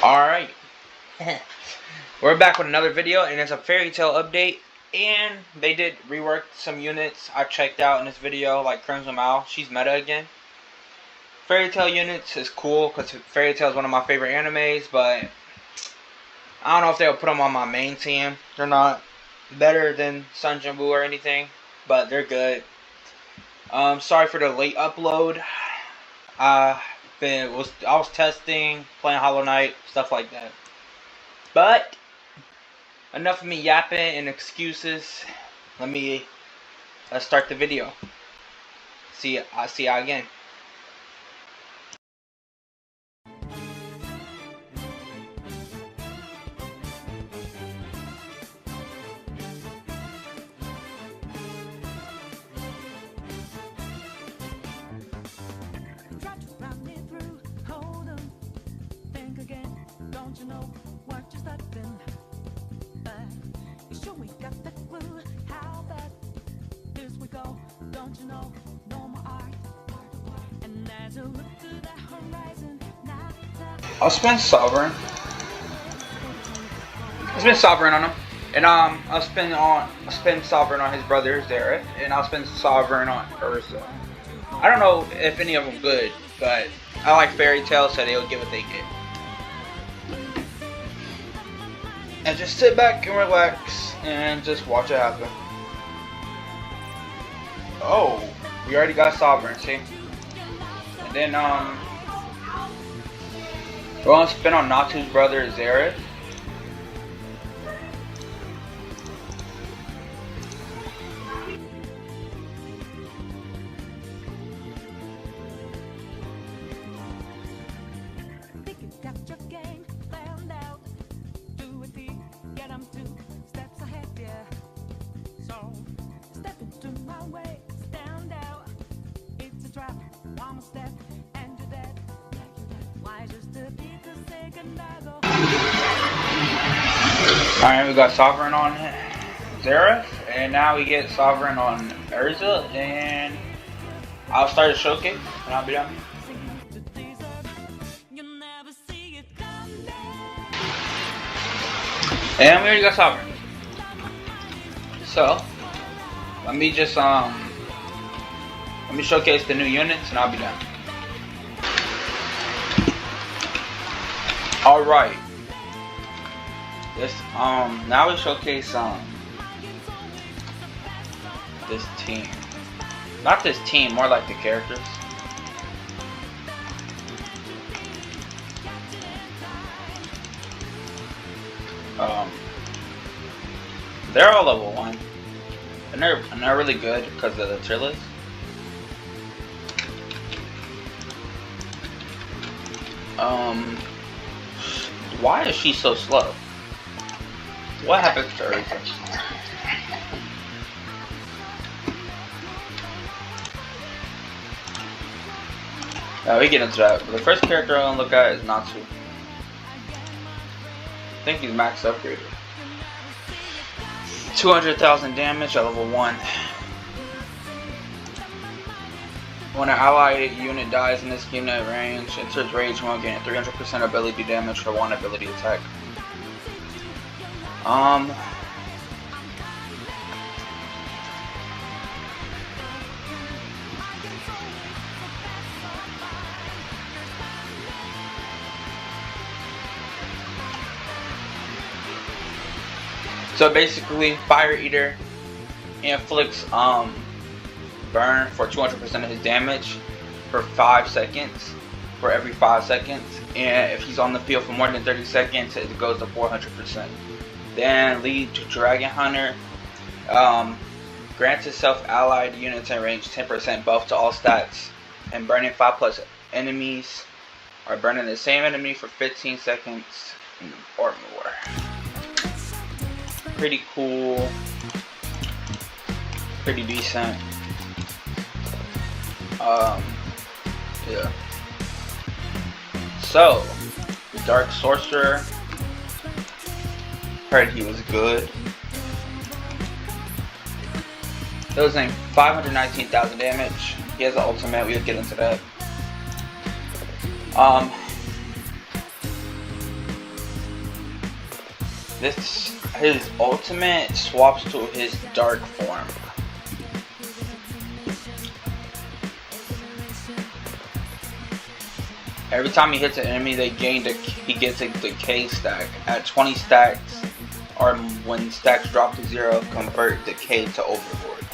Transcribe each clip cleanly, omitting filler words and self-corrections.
Alright, we're back with another video, and it's a fairy tale update. And they did rework some units I checked out in this video, like Crimson Mal. She's meta again. Fairy tale units is cool because fairy tale is one of my favorite animes, but I don't know if they'll put them on my main team. They're not better than Sun Jimbu or anything, but they're good. Sorry for the late upload. I was testing, playing Hollow Knight, stuff like that. But enough of me yapping and excuses. Let's start the video. I'll see y'all again. You know what you're starting, but you sure we got the clue how bad this we go. Don't you know, no more art. And as you look to the horizon, now I'll spend Sovereign. I'll spend Sovereign on him, and I'll spend Sovereign on his brother Zareth, and I'll spend Sovereign on Urza. I don't know if any of them good, but I like fairy tales, so they'll get what they get. And just sit back and relax and just watch it happen. Oh, we already got Sovereign, see? And then we're gonna spin on Natu's brother Zareth. think you got your game found out. Do it deep, get 'em 2 steps ahead, yeah. So step into my way, stand out. It's a trap, one more step and you're dead. Why just to be to say goodbye, go. Alright, we got Sovereign on Zareth, and now we get Sovereign on Urza, and I'll start a showcase, and I'll be done. And we already got Sovereign. So let me just showcase the new units, and I'll be done. Alright. This now we showcase this team. Not this team, more like the characters. They're all level 1, and they're really good because of the tier list. Why is she so slow? What happens to her? We get into that. But the first character I'm gonna look at is Natsu. I think he's max upgraded. 200,000 damage at level 1. When an allied unit dies in this unit range, enters rage while getting 300% ability damage for 1 ability attack. So basically, Fire Eater inflicts burn for 200% of his damage for 5 seconds, for every 5 seconds, and if he's on the field for more than 30 seconds, it goes to 400%. Then Lead to Dragon Hunter grants itself allied units in range 10% buff to all stats, and burning 5+ enemies, or burning the same enemy for 15 seconds or more. Pretty cool, pretty decent. Yeah. So, the Dark Sorcerer, heard he was good. Doing 519,000 damage. He has an ultimate, we'll get into that. his ultimate swaps to his dark form. Every time he hits an enemy, he gets a decay stack. At 20 stacks, or when stacks drop to 0, convert decay to overlord.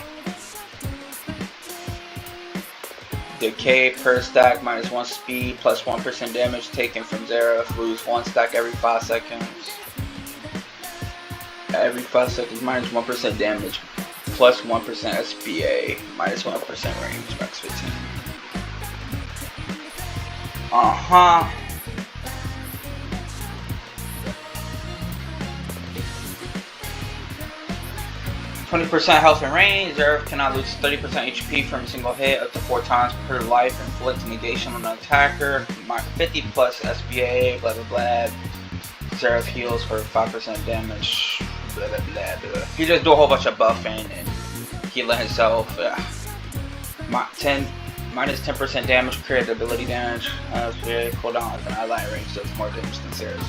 Decay per stack -1 speed plus 1% damage taken from 0. Lose 1 stack every 5 seconds. Every 5 seconds -1% damage plus 1% SPA -1% range max 15. 20% health and range. Zeref cannot lose 30% HP from a single hit up to 4 times per life. Inflict negation on an attacker. 50 plus SPA. Blah blah blah. Zeref heals for 5% damage. Blah blah blah blah. He just do a whole bunch of buffing and healing himself. -10% damage, crit ability damage. Cooldown of an ally range does more damage than Sarah's.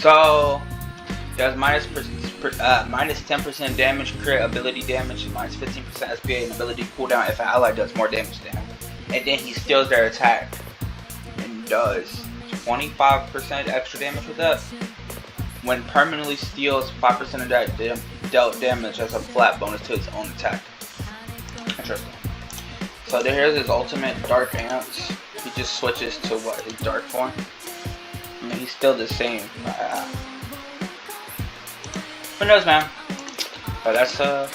So does -10% damage, crit ability damage, -15% SPA, and ability cooldown if an ally does more damage than him. And then he steals their attack and does 25% extra damage with that. When permanently steals 5% of that dealt damage as a flat bonus to his own attack. Interesting. So here's his ultimate, Dark Ants. He just switches to what, his dark form. I mean, he's still the same. Who knows, man? But that's Zeref.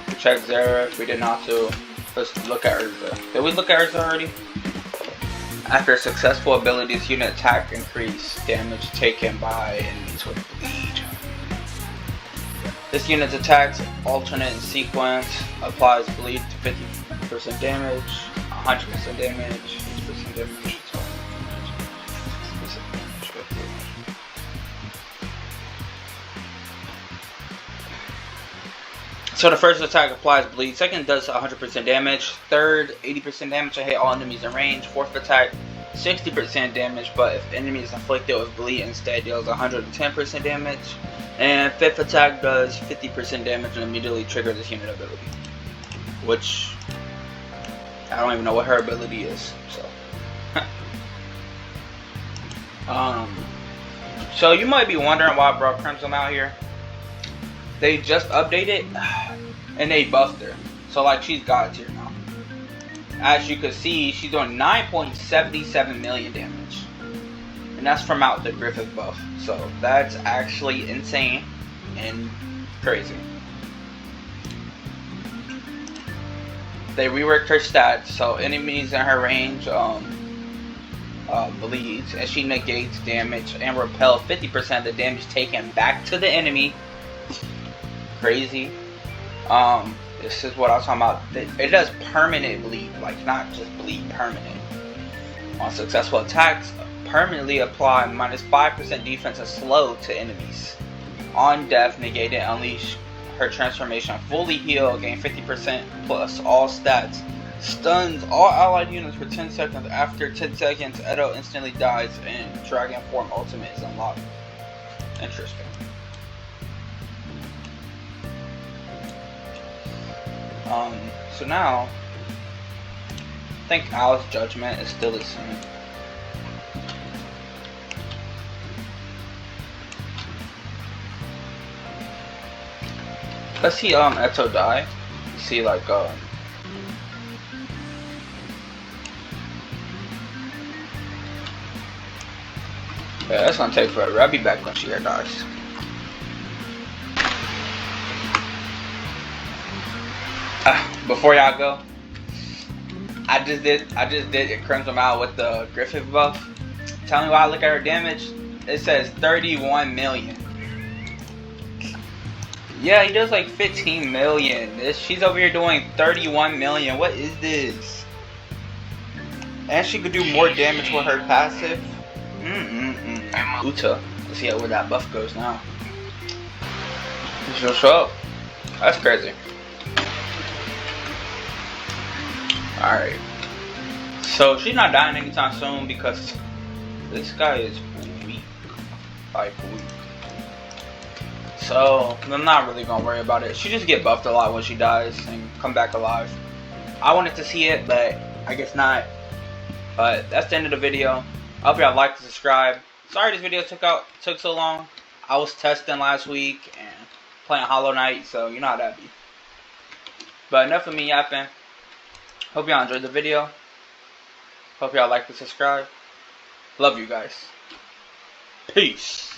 We checked Zeref. We did not do. Let's look at Urza. Did we look at Urza already? After successful abilities, unit attack increase damage taken by enemies with bleed. This unit's attacks alternate in sequence, applies bleed to 50% damage, 100% damage, 50% damage, So the first attack applies bleed, second does 100% damage, third 80% damage to hit all enemies in range, fourth attack 60% damage, but if enemy is inflicted with bleed instead deals 110% damage. And fifth attack does 50% damage and immediately triggers this unit ability. Which, I don't even know what her ability is, so. So you might be wondering why I brought Crimson out here. They just updated, and they buffed her. So like, she's God tier now. As you can see, she's doing 9.77 million damage. And that's from out the Griffith buff. So that's actually insane and crazy. They reworked her stats, so enemies in her range bleeds, and she negates damage and repel 50% of the damage taken back to the enemy. Crazy. This is what I was talking about. It does permanent bleed, like not just bleed, permanent. On successful attacks, permanently apply -5% defense and slow to enemies. On death, negate and unleash her transformation. Fully heal, gain 50% plus all stats. Stuns all allied units for 10 seconds. After 10 seconds, Edo instantly dies and Dragon Form Ultimate is unlocked. Interesting. So now, I think Al's judgment is still the same. Let's see Eto die. See like yeah, that's gonna take forever. I'll be back when she dies. Before y'all go, I just did a Crimson out with the Griffith buff. Tell me why I look at her damage. It says 31 million. Yeah, he does like 15 million. She's over here doing 31 million. What is this? And she could do more damage with her passive. Uta. Let's see where that buff goes now. She'll show up. That's crazy. Alright. So she's not dying anytime soon because This guy is weak. Like, weak. So, I'm not really gonna worry about it. She just get buffed a lot when she dies and come back alive. I wanted to see it, but I guess not. But that's the end of the video. I hope y'all like and subscribe. Sorry this video took so long. I was testing last week and playing Hollow Knight, so you know how that be. But enough of me yapping. Hope y'all enjoyed the video. Hope y'all like and subscribe. Love you guys. Peace.